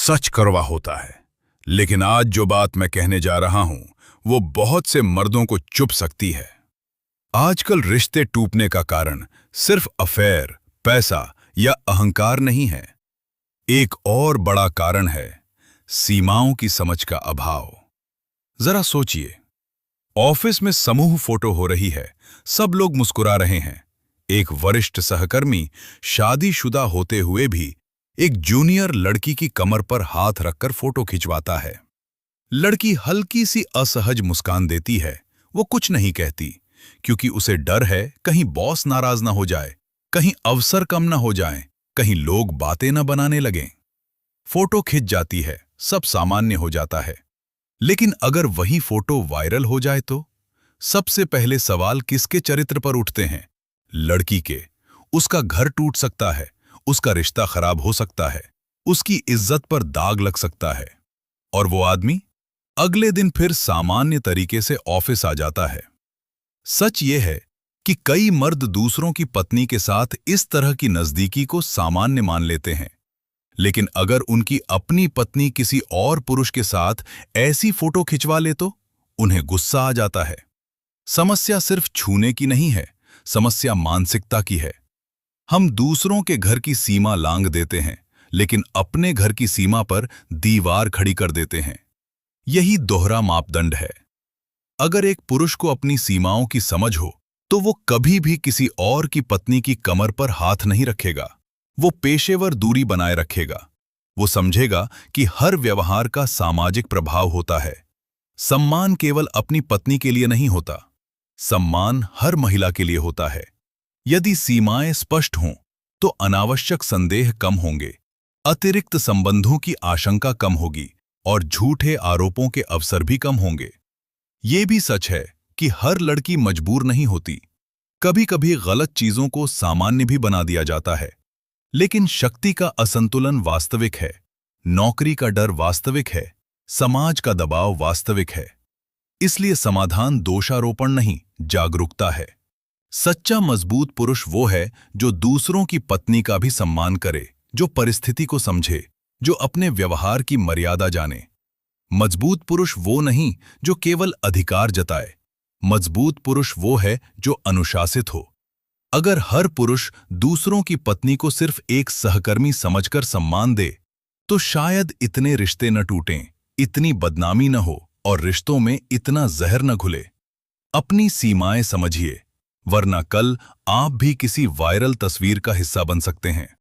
सच कड़वा होता है, लेकिन आज जो बात मैं कहने जा रहा हूं वो बहुत से मर्दों को चुभ सकती है। आजकल रिश्ते टूटने का कारण सिर्फ अफेयर, पैसा या अहंकार नहीं है। एक और बड़ा कारण है सीमाओं की समझ का अभाव। जरा सोचिए, ऑफिस में समूह फोटो हो रही है, सब लोग मुस्कुरा रहे हैं। एक वरिष्ठ सहकर्मी शादीशुदा होते हुए भी एक जूनियर लड़की की कमर पर हाथ रखकर फोटो खिंचवाता है। लड़की हल्की सी असहज मुस्कान देती है। वो कुछ नहीं कहती, क्योंकि उसे डर है कहीं बॉस नाराज ना हो जाए, कहीं अवसर कम ना हो जाए, कहीं लोग बातें न बनाने लगें। फोटो खिंच जाती है, सब सामान्य हो जाता है। लेकिन अगर वही फोटो वायरल हो जाए तो सबसे पहले सवाल किसके चरित्र पर उठते हैं? लड़की के। उसका घर टूट सकता है, उसका रिश्ता खराब हो सकता है, उसकी इज्जत पर दाग लग सकता है। और वो आदमी अगले दिन फिर सामान्य तरीके से ऑफिस आ जाता है। सच ये है कि कई मर्द दूसरों की पत्नी के साथ इस तरह की नजदीकी को सामान्य मान लेते हैं, लेकिन अगर उनकी अपनी पत्नी किसी और पुरुष के साथ ऐसी फोटो खिंचवा ले तो उन्हें गुस्सा आ जाता है। समस्या सिर्फ छूने की नहीं है, समस्या मानसिकता की है। हम दूसरों के घर की सीमा लांघ देते हैं, लेकिन अपने घर की सीमा पर दीवार खड़ी कर देते हैं। यही दोहरा मापदंड है। अगर एक पुरुष को अपनी सीमाओं की समझ हो तो वो कभी भी किसी और की पत्नी की कमर पर हाथ नहीं रखेगा। वो पेशेवर दूरी बनाए रखेगा। वो समझेगा कि हर व्यवहार का सामाजिक प्रभाव होता है। सम्मान केवल अपनी पत्नी के लिए नहीं होता, सम्मान हर महिला के लिए होता है। यदि सीमाएं स्पष्ट हों तो अनावश्यक संदेह कम होंगे, अतिरिक्त संबंधों की आशंका कम होगी और झूठे आरोपों के अवसर भी कम होंगे। ये भी सच है कि हर लड़की मजबूर नहीं होती। कभी कभी गलत चीजों को सामान्य भी बना दिया जाता है। लेकिन शक्ति का असंतुलन वास्तविक है, नौकरी का डर वास्तविक है, समाज का दबाव वास्तविक है। इसलिए समाधान दोषारोपण नहीं, जागरूकता है। सच्चा मजबूत पुरुष वो है जो दूसरों की पत्नी का भी सम्मान करे, जो परिस्थिति को समझे, जो अपने व्यवहार की मर्यादा जाने। मजबूत पुरुष वो नहीं जो केवल अधिकार जताए, मजबूत पुरुष वो है जो अनुशासित हो। अगर हर पुरुष दूसरों की पत्नी को सिर्फ एक सहकर्मी समझकर सम्मान दे तो शायद इतने रिश्ते न टूटें, इतनी बदनामी न हो और रिश्तों में इतना जहर न घुले। अपनी सीमाएं समझिए, वरना कल आप भी किसी वायरल तस्वीर का हिस्सा बन सकते हैं।